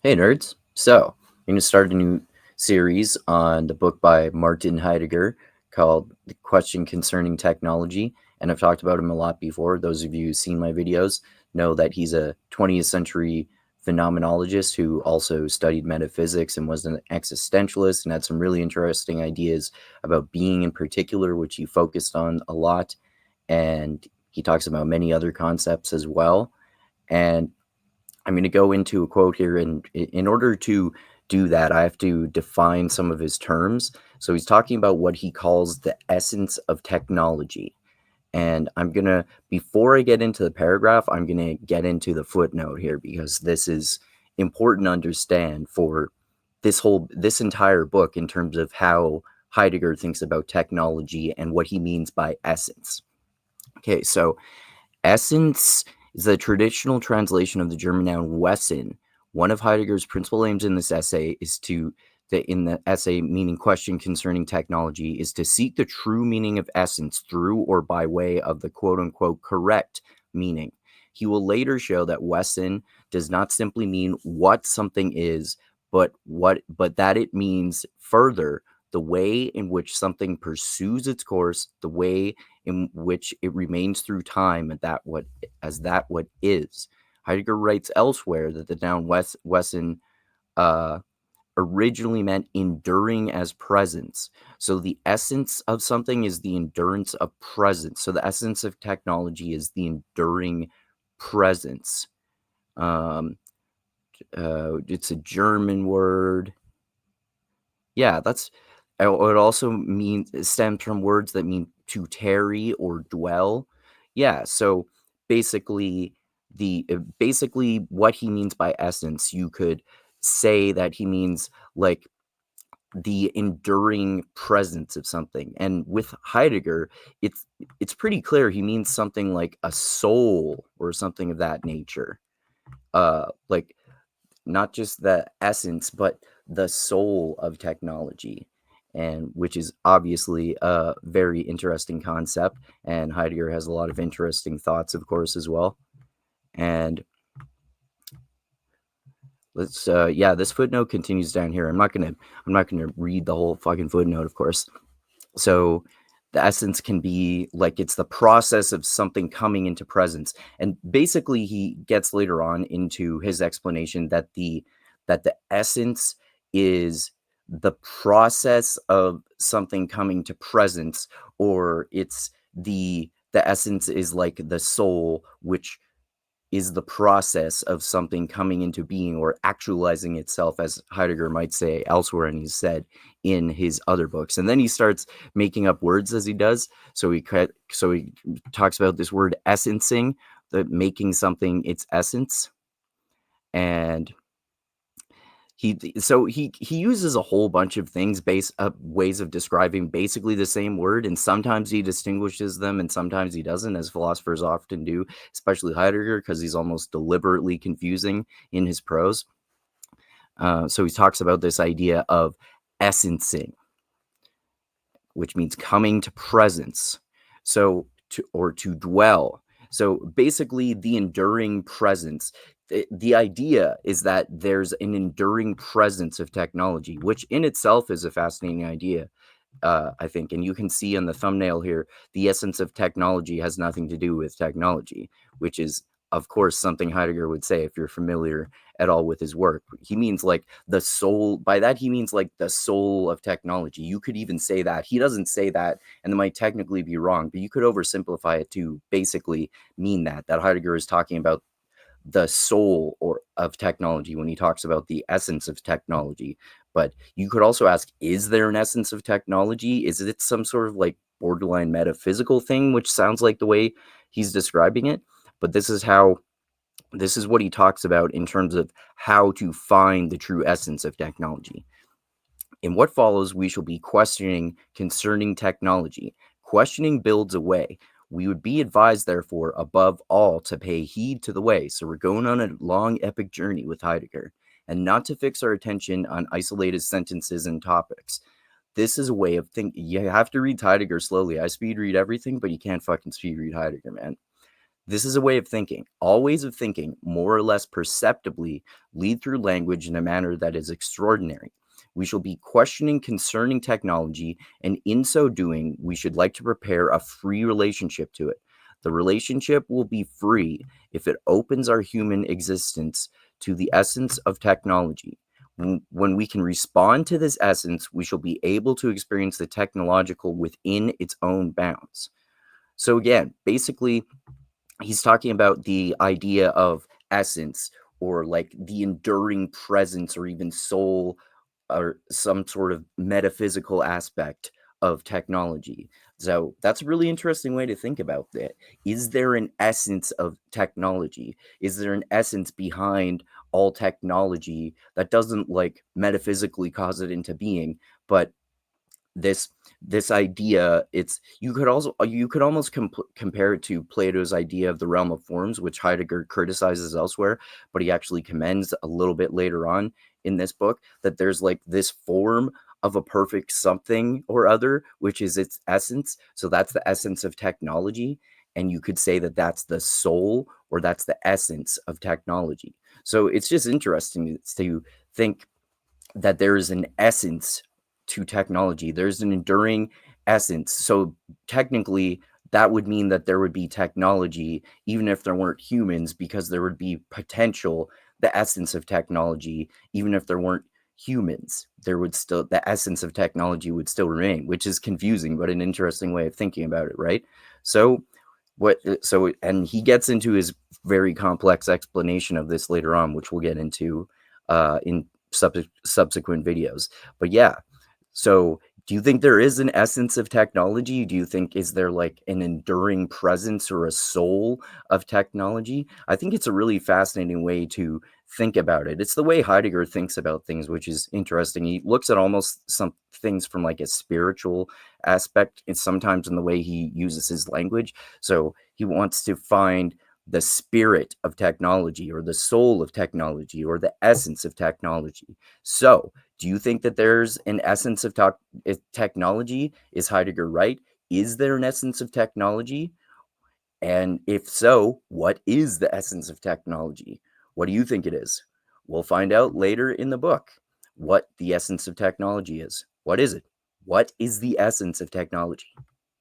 Hey nerds! So, I'm going to start a new series on the book by Martin Heidegger called The Question Concerning Technology. And I've talked about him a lot before. Those of you who've seen my videos know that he's a 20th century phenomenologist who also studied metaphysics and was an existentialist and had some really interesting ideas about being in particular, which he focused on a lot. And he talks about many other concepts as well. And I'm going to go into a quote here, and in order to do that, I have to define some of his terms. So he's talking about what he calls the essence of technology. And before I get into the paragraph, I'm going to get into the footnote here because this is important to understand for this entire book in terms of how Heidegger thinks about technology and what he means by essence. Okay, so essence is the traditional translation of the German noun Wesen. One of Heidegger's principal aims in this essay in the essay meaning question concerning technology, is to seek the true meaning of essence through or by way of the quote unquote correct meaning. He will later show that Wesen does not simply mean what something is, but that it means further the way in which something pursues its course, the way in which it remains through time, and that what is. Heidegger writes elsewhere that the noun Wesen uh, originally meant enduring as presence. So the essence of something is the endurance of presence. So the essence of technology is the enduring presence. Um, it's a German word. Yeah, it also means it stems from words that mean to tarry or dwell. Yeah, so basically basically what he means by essence, you could say that he means like the enduring presence of something. And with Heidegger, it's pretty clear he means something like a soul or something of that nature. Like not just the essence, but the soul of technology, and which is obviously a very interesting concept. And Heidegger has a lot of interesting thoughts, of course, as well. And this footnote continues down here. I'm not gonna read the whole fucking footnote, of course. So the essence can be like it's the process of something coming into presence. And basically he gets later on into his explanation that the essence is the process of something coming to presence, or it's the essence is like the soul, which is the process of something coming into being or actualizing itself, as Heidegger might say elsewhere, and he's said in his other books. And then he starts making up words as he does. So he talks about this word essencing, the making something its essence. And he uses a whole bunch of things based up ways of describing basically the same word, and sometimes he distinguishes them and sometimes he doesn't, as philosophers often do, especially Heidegger, because he's almost deliberately confusing in his prose. So he talks about this idea of essencing, which means coming to presence, or to dwell. So basically the enduring presence. The idea is that there's an enduring presence of technology, which in itself is a fascinating idea, I think. And you can see in the thumbnail here, the essence of technology has nothing to do with technology, which is, of course, something Heidegger would say if you're familiar at all with his work. He means like the soul. By that, he means like the soul of technology. You could even say that. He doesn't say that, and it might technically be wrong, but you could oversimplify it to basically mean that Heidegger is talking about the soul or of technology when he talks about the essence of technology. But you could also ask, is there an essence of technology? Is it some sort of like borderline metaphysical thing, which sounds like the way he's describing it? But this is what he talks about in terms of how to find the true essence of technology. In what follows, we shall be questioning concerning technology. Questioning builds a way. We would be advised, therefore, above all, to pay heed to the way. So we're going on a long, epic journey with Heidegger, and not to fix our attention on isolated sentences and topics. This is a way of thinking. You have to read Heidegger slowly. I speed read everything, but you can't fucking speed read Heidegger, man. This is a way of thinking. All ways of thinking, more or less perceptibly, lead through language in a manner that is extraordinary. We shall be questioning concerning technology, and in so doing, we should like to prepare a free relationship to it. The relationship will be free if it opens our human existence to the essence of technology. When we can respond to this essence, we shall be able to experience the technological within its own bounds. So, again, basically, he's talking about the idea of essence or like the enduring presence or even soul or some sort of metaphysical aspect of technology. So that's a really interesting way to think about that. Is there an essence of technology? Is there an essence behind all technology that doesn't like metaphysically cause it into being, but this this idea, it's you could almost compare it to Plato's idea of the realm of forms, which Heidegger criticizes elsewhere, but he actually commends a little bit later on in this book, that there's like this form of a perfect something or other, which is its essence. So that's the essence of technology, and you could say that that's the soul or that's the essence of technology. So it's just interesting to think that there is an essence to technology. There's an enduring essence. So technically, that would mean that there would be technology, even if there weren't humans, because there would be potential, the essence of technology, even if there weren't humans. There would still, the essence of technology would still remain, which is confusing, but an interesting way of thinking about it, right? So, and he gets into his very complex explanation of this later on, which we'll get into in subsequent videos. But yeah, so do you think there is an essence of technology? Do you think, is there like an enduring presence or a soul of technology? I think it's a really fascinating way to think about it. It's the way Heidegger thinks about things, which is interesting. He looks at almost some things from like a spiritual aspect, and sometimes in the way he uses his language. So he wants to find the spirit of technology or the soul of technology or the essence of technology. So, do you think that there's an essence of technology? Is Heidegger right? Is there an essence of technology? And if so, what is the essence of technology? What do you think it is? We'll find out later in the book what the essence of technology is. What is it? What is the essence of technology?